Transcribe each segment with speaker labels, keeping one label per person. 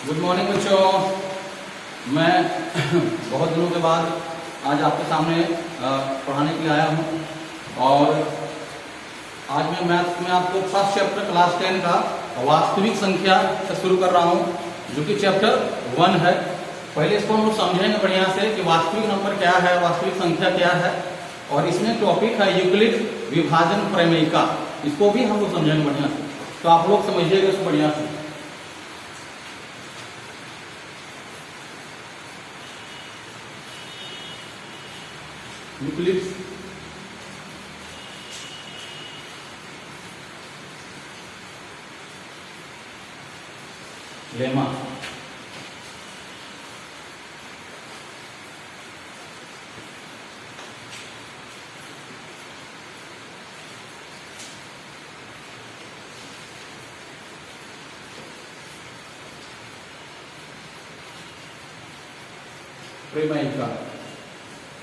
Speaker 1: Good morning बच्चों। मैं बहुत दिनों के बाद आज आपके सामने पढ़ाने के लिए आया हूँ और आज मैं मैथ में आपको फर्स्ट चैप्टर क्लास 10 का वास्तविक संख्या से शुरू कर रहा हूँ, जो कि चैप्टर 1 है। पहले इसको हम लोग समझेंगे बढ़िया से कि वास्तविक नंबर क्या है, वास्तविक संख्या क्या है, और इसमें टॉपिक है यूक्लिड विभाजन प्रमेयिका। इसको भी हम लोग समझेंगे बढ़िया से, तो आप लोग समझिएगा इसको बढ़िया से। Euclid lemma. प्रमेयिका,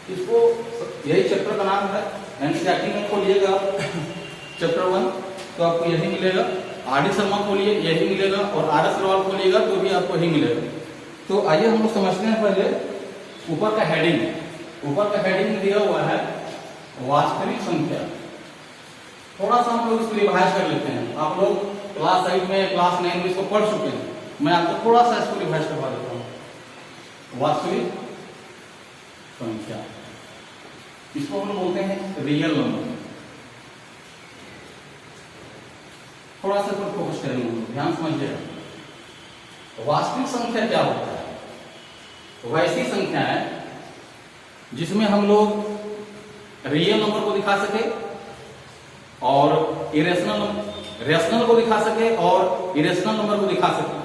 Speaker 1: इसको यही चैप्टर का नाम है। एनसीईआरटी में खोलिएगा चैप्टर 1 तो आपको यही मिलेगा। आर डी शर्मा खोलिए यही मिलेगा, और आर एस अग्रवाल खोलिएगा तो भी आपको यही मिलेगा। तो आइए हम लोग समझते हैं पहले ऊपर का हेडिंग। ऊपर का हेडिंग दिया हुआ है वास्तविक संख्या। थोड़ा सा हम लोग इसको रिवाइज कर लेते हैं। आप लोग क्लास 8 में, क्लास 9 में इसको पढ़ चुके हैं। मैं आपको थोड़ा सा इसको रिवाइज करवा देता हूँ। वास्तविक संख्या, इसको हम बोलते हैं रियल नंबर। थोड़ा सा पर फोकस करेंगे, ध्यान समझिएगा। वास्तविक संख्या क्या होता है? वैसी संख्या है जिसमें हम लोग रियल नंबर को दिखा सके और रेशनल को दिखा सके और इरेशनल नंबर को दिखा सके।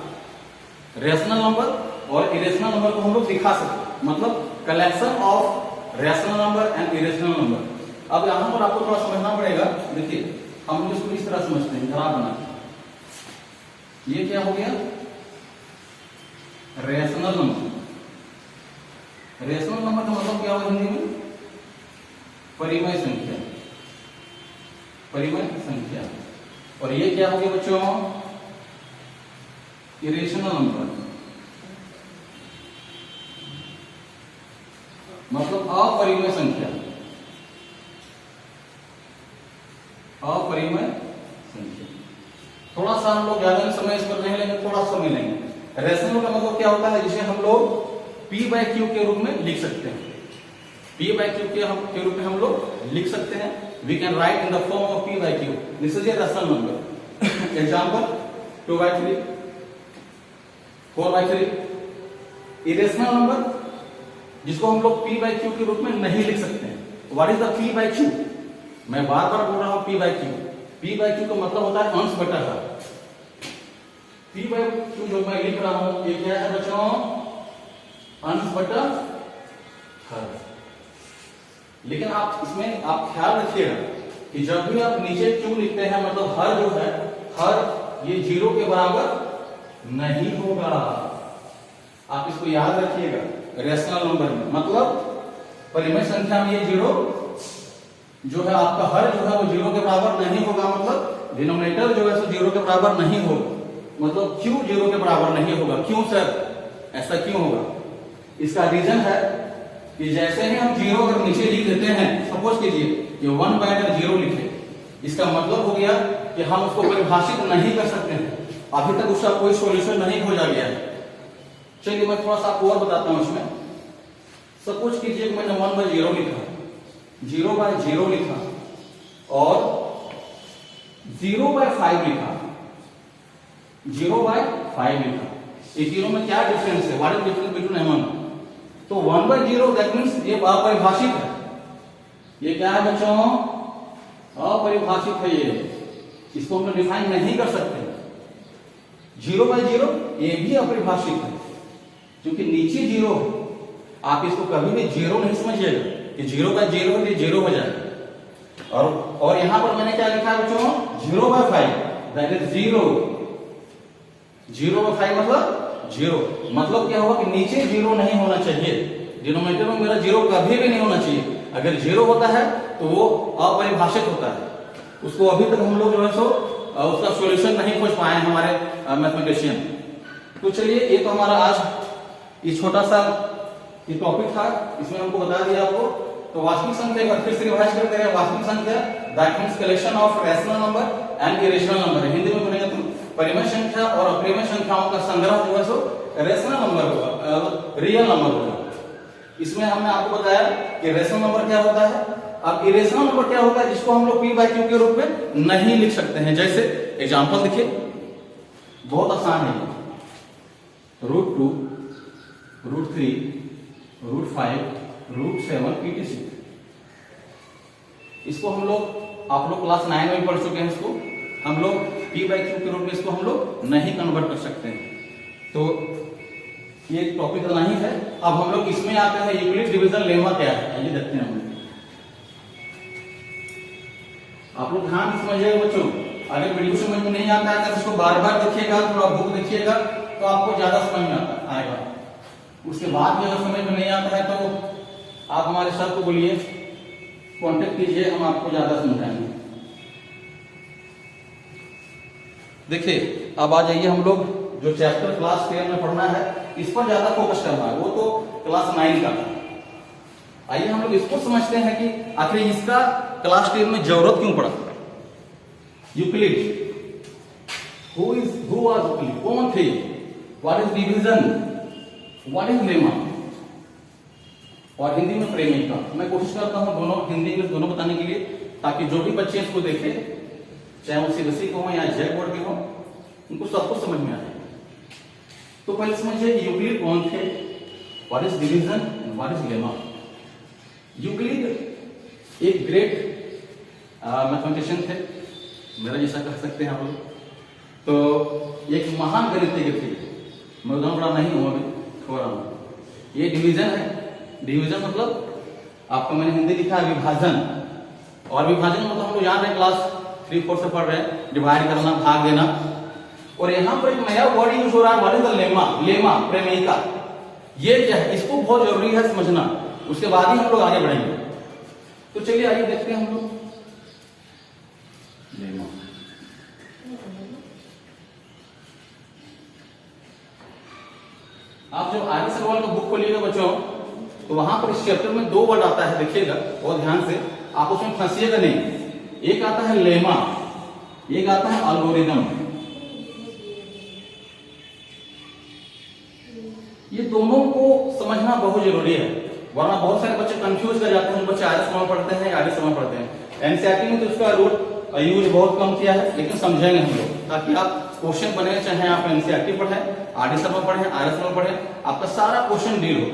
Speaker 1: रेशनल नंबर और इरेशनल नंबर को हम लोग दिखा सके, मतलब collection of rational number and irrational number. अब यहां पर आपको थोड़ा समझना पड़ेगा। देखिए, हम इसको इस तरह समझते हैं, खराब बना। ये क्या हो गया? Rational number. रेशनल नंबर का मतलब क्या होगा हिंदी में? परिमेय संख्या। परिमेय संख्या। और ये क्या हो गया बच्चों? इरेशनल नंबर, मतलब अपरिमेय संख्या। अपरिमेय संख्या। थोड़ा सा हम लोग ज्यादा समय इस पर नहीं लेंगे, थोड़ा समय लेंगे। रेशनल का मतलब क्या होता है? जिसे हम लोग P/Q के रूप में लिख सकते हैं। P/Q के रूप में हम लोग लिख सकते हैं। We can write in the form of P/Q। This is a rational number. Example 2/3, 4/3। Irrational number जिसको हम लोग P/Q के रूप में नहीं लिख सकते हैं। What is the P/Q? मैं बार बार बोल रहा हूं P/Q। P/Q का मतलब होता है अंश बटा हर। P/Q जो मैं लिख रहा हूं, ये क्या है बच्चों? अंश बटा हर। लेकिन आप इसमें आप ख्याल रखिएगा कि जब भी आप नीचे Q लिखते हैं, मतलब हर जो है, हर ये 0 के बराबर नहीं होगा। आप इसको याद रखिएगा। रेशनल नंबर में मतलब परिमेय संख्या में ये 0 जो है, आपका हर जो है वो 0 के बराबर नहीं होगा। मतलब डिनोमिनेटर जो है सो 0 के बराबर नहीं होगा। मतलब Q 0 के बराबर नहीं होगा। क्यों सर, ऐसा क्यों होगा? इसका रीजन है कि जैसे ही हम 0 अगर नीचे लिख देते हैं, सपोज कीजिए कि 1/0 लिखे, इसका मतलब हो गया कि हम उसको परिभाषित नहीं कर सकते हैं। अभी तक उसका कोई सोल्यूशन नहीं खोजा गया है। चलिए मैं थोड़ा सा और बताता हूं इसमें। सपोज कीजिए कि मैंने 1/0 लिखा, 0/0 लिखा और 0/5 लिखा, 0/5 लिखा। इस तीनों में क्या डिफरेंस है? What is difference between them? तो 1/0 दैट मींस ये अपरिभाषित है। ये क्या है बच्चों? अपरिभाषित है। ये इसको हम डिफाइन नहीं कर सकते। 0/0 ये भी अपरिभाषित है, क्योंकि नीचे 0 है। आप इसको कभी भी 0 नहीं समझिएगा कि 0/0 है, 0 हो जाएगा। और यहां पर मैंने क्या लिखा है बच्चों? 0/5 दैट इज 0। 0/5 मतलब 0। मतलब क्या होगा कि नीचे 0 नहीं होना चाहिए। डिनोमिनेटर में मेरा 0 कभी भी नहीं होना चाहिए। अगर 0 होता है तो वो अपरिभाषित होता है। उसको अभी तक हम लोग जो है सो उसका सॉल्यूशन नहीं खोज पाए हमारे मैथमेटिशियन। तो चलिए, ये तो हमारा आज ये छोटा सा ये टॉपिक था, इसमें हमको बता दिया आपको। तो वास्तविक संख्या एक बार फिर से रिवाइज करते हैं। वास्तविक संख्या that means collection of rational number and irrational number. Hindi में बोलेंगे तो परिमेय संख्या और अपरिमेय संख्याओं का संग्रह जो है सो रैशनल नंबर होगा, रियल नंबर होगा। इसमें हमने आपको बताया कि रैशनल नंबर क्या होता है। अब इरेशनल नंबर क्या होता है, जिसको हम लोग p/q के रूप में नहीं लिख सकते हैं। जैसे एग्जांपल देखिए, बहुत आसान है। √2, √3, √5, √7 etc। इसको हम लोग, आप लोग क्लास 9 में पढ़ चुके हैं, इसको हम लोग p/q के रूप में इसको हम लोग नहीं कन्वर्ट कर सकते हैं। तो ये टॉपिक तो नहीं है। अब हम लोग इसमें आते हैं, यूक्लिड डिवीजन लेमा क्या है, ये देखते हैं हम लोग। आप लोग ध्यान से समझिएगा बच्चों। अगर वीडियो समझ में नहीं आता है तो इसको बार बार देखिएगा, थोड़ा बुक देखिएगा तो आपको ज्यादा समझ में आएगा। उसके बाद भी अगर समझ में नहीं आता है तो आप हमारे सर को बोलिए, कांटेक्ट कीजिए, हम आपको ज्यादा समझाएंगे। देखिए, अब आ जाइए, हम लोग जो चैप्टर क्लास 10 में पढ़ना है इस पर ज्यादा फोकस करना है, वो तो क्लास 9 का था। आइए हम लोग इसको समझते हैं कि आखिर इसका क्लास 10 में जरूरत क्यों पड़ा। यूक्लिड, हु वाज यूक्लिड, कौन थे, what is division, what is lemma, और हिंदी में प्रेमिका। मैं कोशिश करता हूं दोनों हिंदी इंग्लिश दोनों बताने के लिए, ताकि जो भी बच्चे इसको देखें, चाहे वो सीबीएसई के हो या जैक बोर्ड के हो, उनको सब कुछ समझ में आ जाए। तो पहले समझिए यूक्लिड कौन थे, what is division, what is lemma. Euclid एक ग्रेट मैथमेटिशियन थे, मेरा जैसा कह सकते हैं आप लोग। तो एक महान गणितज्ञ थे। मैं उतना बड़ा नहीं हूं, अभी थोड़ा हूं। ये डिवीजन है। डिवीजन मतलब आपको मैंने हिंदी लिखा है विभाजन, और विभाजन मतलब हम लोग जान रहे हैं, क्लास 3-4 से पढ़ रहे हैं, डिवाइड करना, भाग देना। और यहां पर एक नया वर्ड यूज हो रहा है, what is the lemma, lemma प्रेमिका। ये क्या है, इसको बहुत जरूरी है समझना, उसके बाद ही हम लोग आगे बढ़ेंगे। तो चलिए आइए देखते हैं हम लोग लेमा। आप जब आर्य सगवाल का बुक खोलिएगा बच्चों, तो वहां पर इस चैप्टर में 2 वर्ड आता है, देखिएगा बहुत ध्यान से, आप उसमें फंसिएगा नहीं। एक आता है लेमा, एक आता है एल्गोरिदम। ये दोनों को समझना बहुत जरूरी है, वरना बहुत सारे बच्चे कंफ्यूज कर जाते हैं। बच्चे आर्य सगवाल पढ़ते हैं, आर्य सगवाल पढ़ते हैं। एनसीईआरटी में तो इसका रूट यूज बहुत कम किया है, लेकिन समझेंगे हम लोग, ताकि आप क्वेश्चन बने, चाहे आप एनसीईआरटी पढ़ें, आर्य सगवाल पढ़ें, आर्य सगवाल पढ़ें, आपका सारा क्वेश्चन डील हो।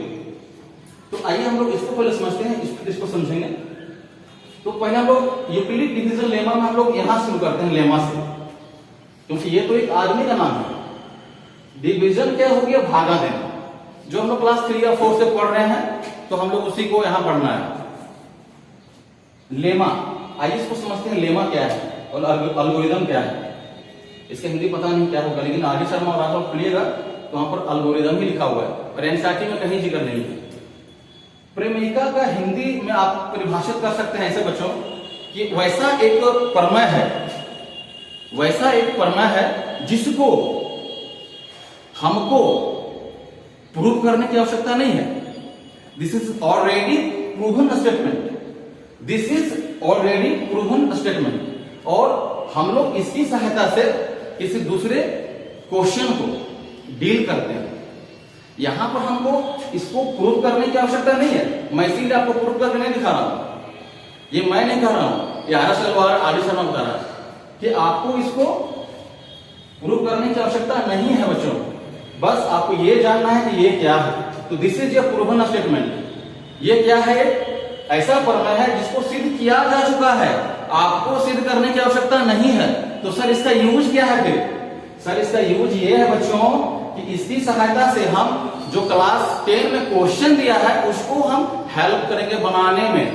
Speaker 1: तो आइए हम लोग इसको पहले समझते हैं, इसको समझेंगे। तो पहले हम लोग यूक्लिड डिवीजन लेमा में हम लोग यहां शुरू करते हैं, लेमा से, क्योंकि ये तो एक आदमी का नाम है। डिवीजन क्या हो गया, भागा देना, जो हम लोग क्लास 3 या 4 से पढ़ रहे हैं, तो हम लोग उसी को यहां पढ़ना है। लेमा, आइए इसको समझते हैं, लेमा क्या है और एल्गोरिदम क्या है। इसका हिंदी पता नहीं क्या होगा, लेकिन आर्य शर्मा और राघव पढ़िएगा तो वहां पर एल्गोरिदम ही लिखा हुआ है, और एनसीईआरटी में कहीं जिक्र नहीं है। प्रेमिका का हिंदी में आप परिभाषित कर सकते हैं ऐसे बच्चों कि वैसा एक प्रमेय है, वैसा एक प्रमेय है जिसको हमको प्रूव करने की आवश्यकता नहीं है। This is already proven statement, this is already proven statement, और हम लोग इसकी सहायता से किसी दूसरे क्वेश्चन को डील करते हैं। यहां पर हमको इसको प्रूव करने की आवश्यकता नहीं है। मैं इसीलिए आपको प्रूव करके नहीं दिखा रहा हूं, ये मैं नहीं कह रहा हूं, ये आर्य शर्मा बता रहा है कि आपको इसको प्रूव करने की आवश्यकता नहीं है बच्चों। बस आपको ये जानना है कि ये क्या है। तो this is A proven statement. ये क्या है, ऐसा प्रमेय है जिसको सिद्ध किया जा चुका है, आपको सिद्ध करने की आवश्यकता नहीं है। तो सर इसका यूज क्या है फिर? सर इसका यूज ये है बच्चों कि इसकी सहायता से हम जो क्लास 10 में क्वेश्चन दिया है उसको हम हेल्प करेंगे बनाने में।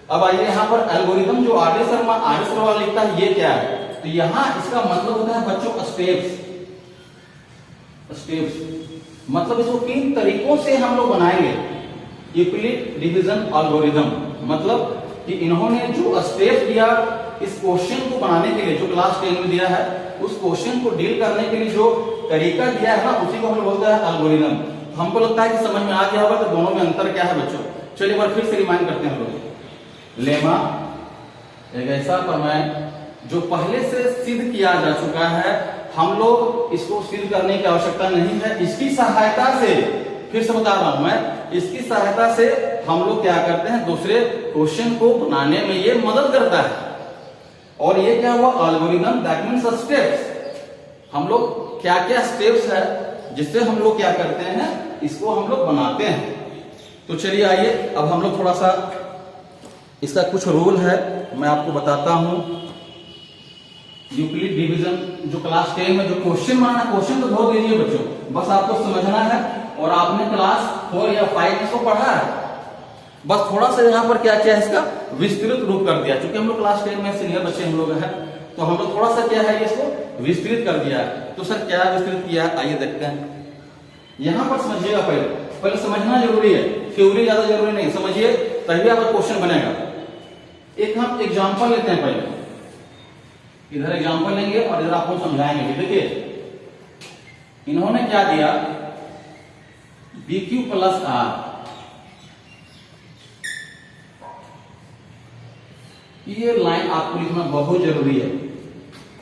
Speaker 1: अब आइए यहाँ पर एल्गोरिदम जो आर्य शर्मा लिखता है, ये क्या है? तो यहां इसका मतलब होता है बच्चों स्टेप्स। मतलब इसको 3 तरीकों से हम लोग बनाएंगे यूक्लिड डिवीजन एल्गोरिदम। मतलब कि इन्होंने जो स्टेप दिया इस क्वेश्चन को बनाने के लिए, जो क्लास 10 में दिया है, उस क्वेश्चन को डील करने के लिए जो तरीका दिया है ना, उसी को हम लोग बोलते हैं एल्गोरिथम। तो हमको लगता है कि समझ में आ गया होगा कि दोनों में अंतर क्या है बच्चों। चलिए एक बार फिर से रिमाइंड करते हैं हम लोग। लेमा एक ऐसा प्रमेय जो पहले से सिद्ध किया जा चुका है, हम लोग इसको सिद्ध करने की आवश्यकता नहीं है। इसकी सहायता से, फिर से बता रहा हूं मैं, इसकी सहायता से हम लोग क्या करते हैं, दूसरे क्वेश्चन को बनाने में ये मदद करता है। और ये क्या हुआ, एल्गोरिथम, दैट मींस स्टेप्स। हम लोग क्या क्या स्टेप्स है जिससे हम लोग क्या करते हैं, इसको हम लोग बनाते हैं। तो चलिए आइए अब हम लोग थोड़ा सा इसका कुछ रूल है मैं आपको बताता हूं। यूक्लिड डिवीजन जो क्लास 10 में जो क्वेश्चन बनाना, क्वेश्चन तो धो दीजिए बच्चों, बस आपको समझना है। और आपने क्लास 4 या 5 इसको पढ़ा है, बस थोड़ा सा यहाँ पर क्या किया है, इसका विस्तृत रूप कर दिया। क्योंकि हम लोग क्लास 10 में सीनियर बच्चे हम लोग हैं, तो हम लोग थोड़ा सा क्या है, इसको विस्तृत कर दिया है। तो सर क्या विस्तृत किया है, आइए देखते हैं। यहां पर समझिएगा, पहले समझना जरूरी है, थ्योरी ज्यादा जरूरी नहीं, समझिए तभी आपका क्वेश्चन बनेगा। एक हम एग्जांपल लेते हैं, पहले इधर एग्जांपल लेंगे और इधर आपको समझाएंगे। देखिए इन्होंने क्या दिया, BQ प्लस R, ये लाइन आपको लिखना बहुत जरूरी है।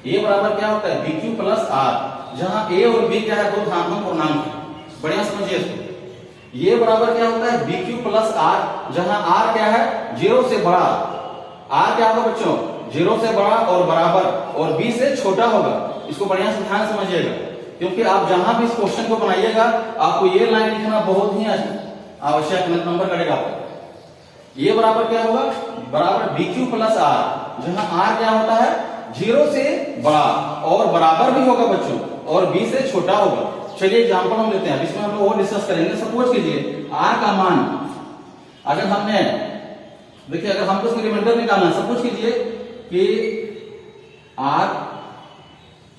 Speaker 1: ये बराबर क्या होता है, BQ प्लस R, जहां A और B क्या है, दो धात्मक पूर्णांक है। बढ़िया समझिए इसको। ये बराबर क्या होता है, BQ प्लस R, जहां R क्या है, 0 से बड़ा। R क्या होगा बच्चों, 0 से बड़ा और बराबर, और B से छोटा होगा। इसको बढ़िया से ध्यान समझिएगा, क्योंकि आप जहां भी इस क्वेश्चन को बनाइएगा आपको ये लाइन लिखना बहुत ही आवश्यक नंबर करेगा आपको। ये बराबर क्या होगा, बराबर BQ प्लस R, जहां R क्या होता है, 0 से बड़ा और बराबर भी होगा बच्चों, और B से छोटा होगा। चलिए एग्जांपल हम लेते हैं, इसमें हम लोग और डिस्कस करेंगे। सपोज कीजिए R का मान, अगर हमने, देखिए अगर हमको इसका रिमाइंडर निकालना है, सपोज कीजिए कि R,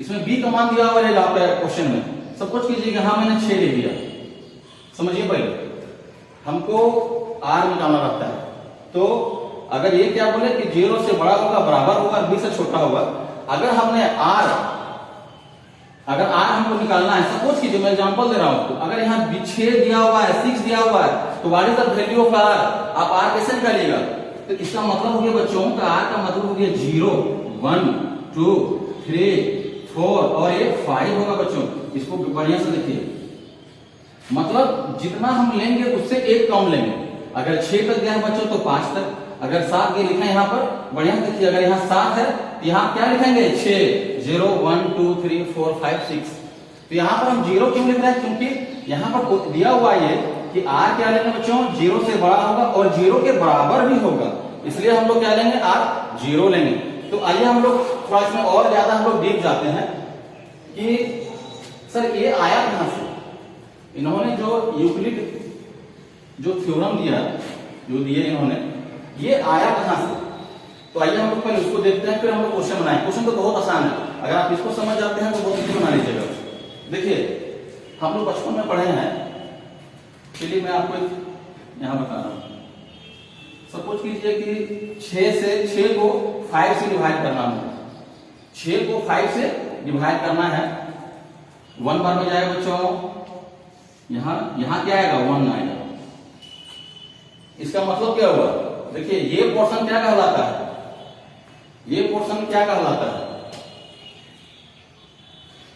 Speaker 1: इसमें B का मान दिया हुआ रहेगा आपके क्वेश्चन में। सपोज कीजिए कि हाँ मैंने 6 ले लिया, समझिए पहले हमको R निकालना रहता है। तो अगर ये क्या बोले कि 0 से बड़ा होगा, बराबर होगा, B से छोटा होगा। अगर हमने अगर R हमको निकालना है, सपोज कीजिए मैं एग्जांपल दे रहा हूं, अगर यहाँ 6 दिया हुआ है, 6 दिया हुआ है, तो what is the value of R, आप R कैसे निकालिएगा। तो इसका मतलब हो गया बच्चों का R का मतलब हो गया 0, 1, 2, 3, 4 और ये 5 होगा बच्चों। इसको बढ़िया से देखिए, मतलब जितना हम लेंगे उससे एक कम लेंगे। अगर 6 तक गया है बच्चों तो 5 तक, अगर 7 के लिखा है यहाँ पर, बढ़िया देखिए अगर यहाँ 7 है तो यहाँ क्या लिखेंगे, 6, 0, 1, 2, 3, 4, 5, 6। तो यहाँ पर हम 0 क्यों लिख रहे हैं, क्योंकि यहाँ पर दिया हुआ है कि R क्या लेंगे बच्चों, 0 से बड़ा होगा और 0 के बराबर भी होगा, इसलिए हम लोग क्या लेंगे, R 0 लेंगे। तो आइए हम लोग थोड़ा इसमें और ज्यादा हम लोग डीप जाते हैं कि सर ये आया कहां से। इन्होंने जो यूक्लिड जो थ्योरम दिया, जो दिए इन्होंने, ये आया कहां से। तो आइए हम लोग पहले उसको देखते हैं, फिर हम लोग क्वेश्चन बनाएं। क्वेश्चन तो बहुत आसान है, अगर आप इसको समझ जाते हैं तो बहुत इजी बना लीजिएगा। देखिए हम लोग बचपन में पढ़े हैं, चलिए मैं आपको यहां बता रहा हूं। सपोज कीजिए कि 6 को 5 से डिवाइड करना है, 6 को 5 से डिवाइड करना है। 1 बार में जाएगा बच्चों, यहां क्या आएगा, 1 आएगा। इसका मतलब क्या हुआ, देखिए ये पोर्शन क्या कहलाता है, ये पोर्शन क्या कहलाता है,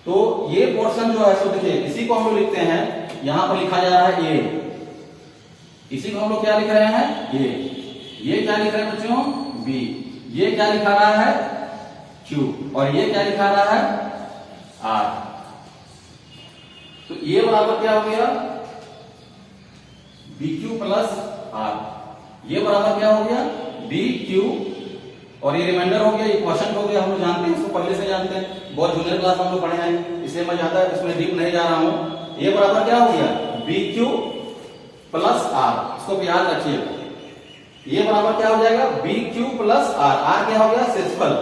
Speaker 1: तो ये पोर्शन जो है सो देखिए इसी को हम लोग लिखते हैं, यहां पर लिखा जा रहा है A, इसी को हम लोग क्या लिख रहे हैं, ये क्या लिख रहे हैं बच्चों, B, ये क्या लिखा रहा है, Q, और ये क्या लिखा रहा है, R। तो ये बराबर क्या हो गया, BQ प्लस R। ये बराबर क्या हो गया, BQ, और ये रिमाइंडर हो गया, ये क्वेश्चन हो गया, हम लोग जानते हैं इसको, पहले से जानते हैं, बहुत जूनियर क्लास हम लोग पढ़े हैं, इसलिए मैं ज्यादा इसमें डीप नहीं जा रहा हूं। ये बराबर क्या हो गया, BQ प्लस R, इसको याद रखिएगा। ये बराबर क्या हो जाएगा, BQ प्लस R। R क्या हो गया, सेक्सफल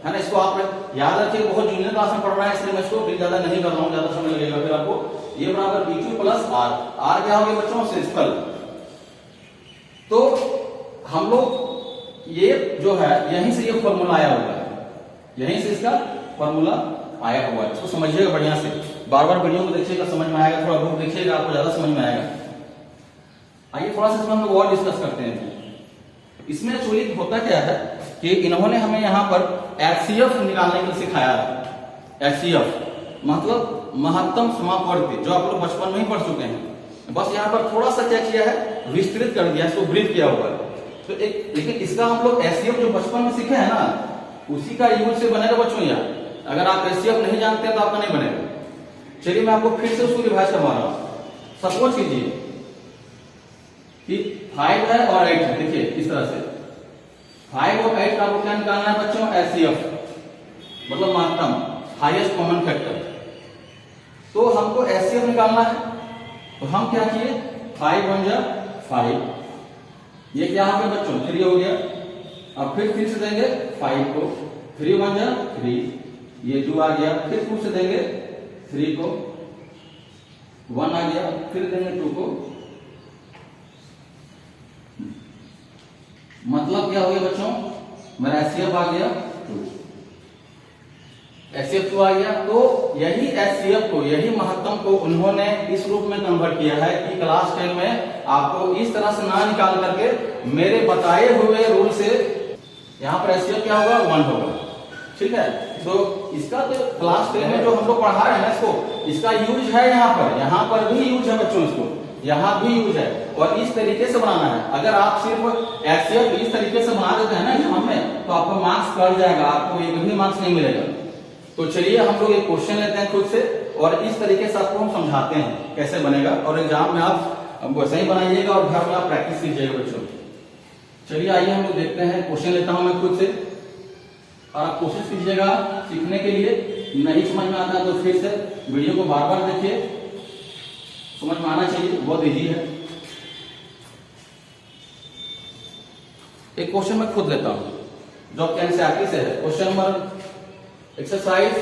Speaker 1: है ना, इसको आप याद रखिए, बहुत जूनियर क्लास में पढ़ रहा है, इसलिए मैं इसको ज्यादा नहीं कर रहा हूं, ज्यादा समय लगेगा फिर आपको। ये बराबर BQ प्लस R, R क्या हो गया बच्चों, सेक्सफल। तो हम लोग ये जो है यहीं से ये फॉर्मूला आया हुआ है, यहीं से इसका फॉर्मूला आया हुआ है, इसको समझिएगा बढ़िया से। बार बार वीडियो को देखिएगा, समझ में आएगा, थोड़ा बुक देखिएगा, आपको ज्यादा समझ में आएगा। आइए थोड़ा सा इसमें हम लोग और डिस्कस करते हैं। इसमें एक्चुअली होता क्या है कि इन्होंने हमें यहाँ पर एचसीएफ निकालने के लिए सिखाया है। एचसीएफ मतलब महत्तम समापवर्ती, जो आप लोग बचपन में ही पढ़ चुके हैं। बस यहाँ पर थोड़ा सा क्या किया है, विस्तृत कर दिया, इसको ब्रीफ किया हुआ है। तो एक लेकिन इसका हम लोग एचसीएफ जो बचपन में सीखे हैं ना, उसी का यूज से बनेगा बच्चों। यार अगर आप एचसीएफ नहीं जानते हैं तो आपका नहीं बनेगा। चलिए मैं आपको फिर से उसको रिवाइज करवा रहा हूँ। सपोज कीजिए कि 5 है और 8 है। देखिए इस तरह से 5 और 8 का आपको क्या निकालना है बच्चों, एचसीएफ मतलब महत्तम, हाईएस्ट कॉमन फैक्टर। तो हमको एचसीएफ निकालना है, तो हम क्या किए, 5 1 जा 5, ये क्या हो गया बच्चों 3 हो गया। अब फिर 3 से देंगे 5 को, 3 1 जा 3, ये 2 आ गया। फिर 2 से देंगे 3 को, 1 आ गया। फिर देंगे 2 को, मतलब क्या हो गया बच्चों, मेरा एचसीएफ आ गया 2, एचसीएफ 2 आ गया। तो यही एचसीएफ को, यही महत्तम को उन्होंने इस रूप में कन्वर्ट किया है कि क्लास 10 में आपको इस तरह से ना निकाल करके मेरे बताए हुए रूल से यहाँ पर एचसीएफ क्या होगा, 1 होगा। ठीक है, तो इसका तो क्लास 10 में जो हम लोग पढ़ा रहे हैं ना, इसको, इसका यूज है यहाँ पर भी यूज है बच्चों, इसको यहाँ भी यूज है। और इस तरीके से बनाना है। अगर आप सिर्फ एचसीएफ इस तरीके से बना देते हैं ना एग्जाम में, तो आपका मार्क्स कट जाएगा, आपको एक भी मार्क्स नहीं मिलेगा। तो चलिए हम लोग एक क्वेश्चन लेते हैं खुद से, और इस तरीके से आपको हम समझाते हैं कैसे बनेगा, और एग्जाम में आप वैसे ही बनाइएगा और घर में आप प्रैक्टिस कीजिएगा बच्चों। चलिए आइए हम लोग देखते हैं। क्वेश्चन लेता हूं मैं खुद से, और आप कोशिश कीजिएगा सीखने के लिए। नहीं समझ में आता है तो फिर से वीडियो को बार बार देखिए, समझ में आना चाहिए, बहुत इजी है। एक क्वेश्चन मैं खुद लेता हूं जो एनसीईआरटी से है। क्वेश्चन नंबर एक्सरसाइज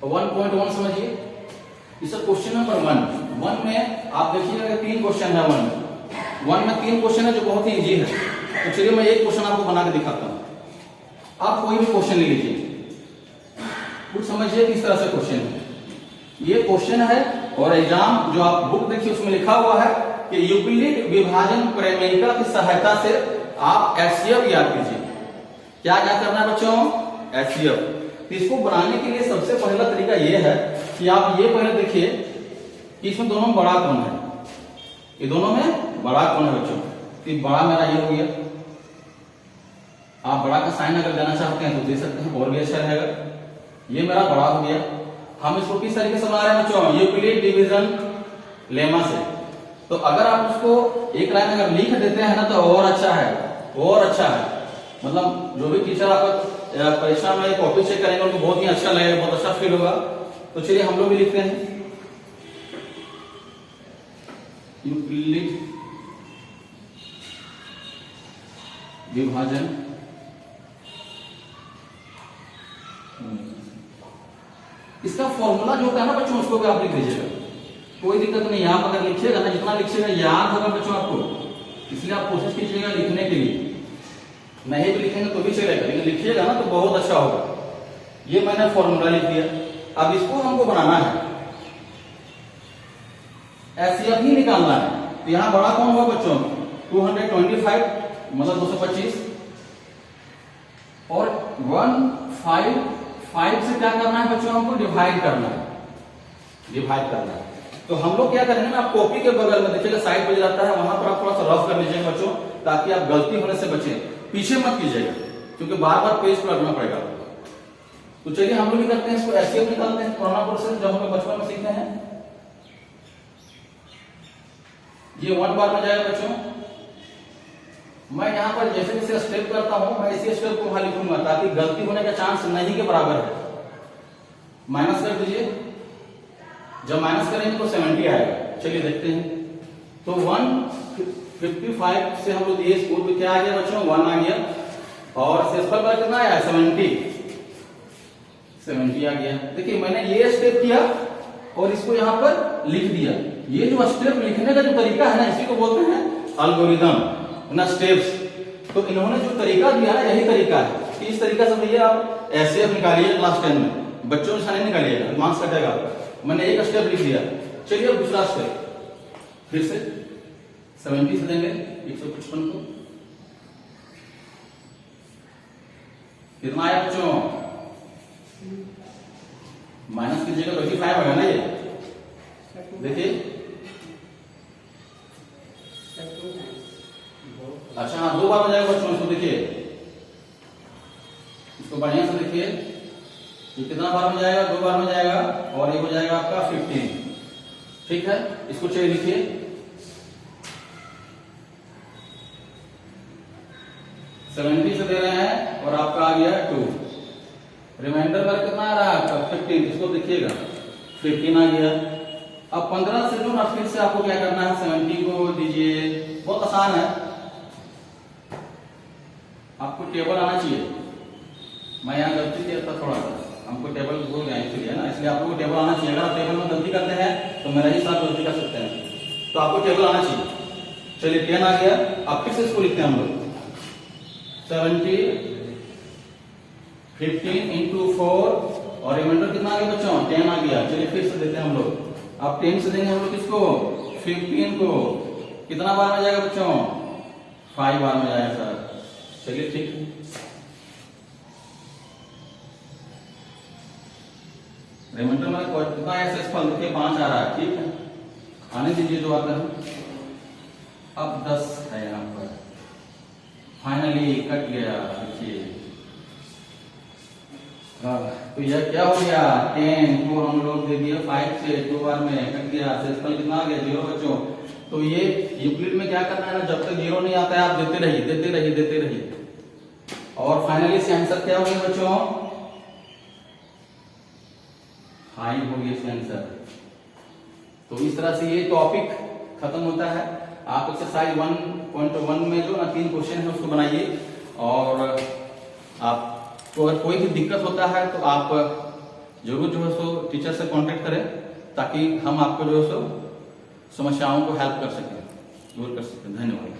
Speaker 1: 1.1 समझिए। इस क्वेश्चन नंबर 1 में आप देखिएगा 3 क्वेश्चन है। 1 में 3 क्वेश्चन है जो बहुत ही इजी है। तो चलिए मैं एक क्वेश्चन आपको बना के दिखाता हूं। आप कोई भी क्वेश्चन ले लीजिए, कुछ समझिए किस तरह से क्वेश्चन है। ये क्वेश्चन है, और एग्जाम जो आप बुक देखिए उसमें लिखा हुआ है कि यूक्लिड विभाजन प्रमेयिका की सहायता से आप एचसीएफ याद कीजिए। क्या क्या करना है बच्चों, एचसीएफ। इसको बनाने के लिए सबसे पहला तरीका यह है कि आप ये पहले देखिए कि इसमें दोनों में बड़ा कौन है। ये दोनों में बड़ा कौन है बच्चों, कि बड़ा मेरा ये हो गया। आप बड़ा का साइन अगर देना चाहते हैं तो दे सकते हैं, और भी अच्छा रहेगा। ये मेरा बड़ा हो गया। हम इसको किस तरीके से बना रहे हैं बच्चों, यूक्लिड डिवीजन लेमा से। तो अगर आप उसको एक लाइन अगर लिख देते हैं ना तो और अच्छा है, और अच्छा है। मतलब जो भी टीचर आपका परीक्षा में कॉपी चेक करेंगे उनको बहुत ही अच्छा लगेगा, बहुत अच्छा फील होगा। तो चलिए हम लोग भी लिखते हैं यूक्लिड विभाजन इसका फॉर्मूला जो होता है ना बच्चों, उसको भी आप लिख दीजिएगा, कोई दिक्कत नहीं। आप अगर लिखिएगा ना, जितना लिखिएगा याद होगा बच्चों आपको, इसलिए आप कोशिश कीजिएगा लिखने के लिए। नहीं भी लिखेंगे तो भी चलेगा, लेकिन लिखिएगा ना तो बहुत अच्छा होगा। ये मैंने फॉर्मूला लिख दिया। अब इसको हमको बनाना है, एचसीएफ ही निकालना है। तो यहाँ बड़ा कौन होगा बच्चों, 225 मतलब 225, और 155 से क्या करना है बच्चों, हमको डिवाइड करना है, डिवाइड करना है। तो हम लोग क्या करेंगे ना, आप कॉपी के बगल में देखिएगा साइड पे जाता है, वहां पर आप थोड़ा सा रफ कर लीजिएगा बच्चों, ताकि आप गलती होने से बचें। पीछे मत कीजिएगा, क्योंकि बार बार पेज पर लगना पड़ेगा। तो चलिए हम लोग करते हैं, इसको एचसीएफ निकालते हैं। पुराना प्रोसेस जब हम बचपन में सीखते हैं। ये 1 बार में जाएगा बच्चों। मैं यहाँ पर जैसे जैसे स्टेप करता हूं, मैं इसी स्टेप को वहां लिखूंगा, ताकि गलती होने का चांस नहीं के बराबर है। माइनस कर दीजिए, जब माइनस करेंगे तो 70 आएगा। चलिए देखते हैं। तो 155 से हम लोग ये स्कोर पे क्या आ गया बच्चों, 1 आ गया, और शेषफल पर कितना आया, 70 आ गया। देखिए मैंने ये स्टेप किया और इसको यहाँ पर लिख दिया। ये जो स्टेप लिखने का जो तरीका है ना, इसी को बोलते हैं एल्गोरिथम ना, स्टेप्स। तो इन्होंने जो तरीका दिया है यही तरीका है कि इस तरीके से भैया आप एचसीएफ निकालिए क्लास 10 में, बच्चों में निशानी निकालिएगा, मार्क्स कटेगा। मैंने एक स्टेप लिख दिया। चलिए अब दूसरा स्टेप फिर से 70 से देंगे 155 को। कितना आया बच्चों? माइनस कीजिएगा तो 85 होगा ना ये, देखिए। अच्छा हाँ, 2 बार में जाएगा बच्चों, इसको देखिए, इसको बढ़िया से देखिए, ये कितना बार में जाएगा? 2 बार में जाएगा, और ये हो जाएगा आपका 15। ठीक है, इसको चलिए लिखिए। से दे रहे हैं और आपका आ गया 2। रिमाइंडर पर कितना आ रहा है आपका? 15। इसको देखिएगा, 15 आ गया। अब 15 से जो ना फिर से आपको क्या करना है? 70 को दीजिए, बहुत आसान है। आपको टेबल आना चाहिए। मैं यहाँ गलती किया था थोड़ा सा, हमको टेबल भूल गए इसलिए ना, इसलिए आपको टेबल आना चाहिए। अगर आप टेबल में गलती करते हैं तो मेरा ही साथ गलती कर सकते हैं, तो आपको टेबल आना चाहिए। चलिए 10 आ गया। अब फिर से इसको लिखते हैं हम लोग, 70 15 इंटू 4 और रिमाइंडर कितना आ गया बच्चों? 10 आ गया। चलिए फिर से देते हैं हम लोग। अब 10 से देंगे हम लोग किसको? 15 को। कितना बार में जाएगा बच्चों? 5 बार में जाएगा सर। चलिए ठीक है, रिमाइंडर में कितना ऐसा फल देखिए 5 आ रहा है। ठीक है, आने दीजिए जो आता है। अब 10 है यहाँ पर, फाइनली कट गया। देखिए तो यह क्या हो गया? 10 को हम लोग दे दिए 5 से, 2 बार में कट गया। शेषफल कितना आ गया? 0 बच्चों। तो ये यूक्लिड में क्या करना है ना, जब तक 0 नहीं आता है आप देते रहिए, देते रहिए, देते रहिए। और फाइनली इसका आंसर क्या हो गया बच्चों? 5 हो गया इसका आंसर। तो इस तरह से ये टॉपिक खत्म होता है। आप एक्सरसाइज 1.1 में जो ना 3 क्वेश्चन है उसको बनाइए, और आपको अगर कोई भी दिक्कत होता है तो आप जरूर जो है सो टीचर से कांटेक्ट करें, ताकि हम आपको जो है सो समस्याओं को हेल्प कर सकें, दूर कर सकें। धन्यवाद।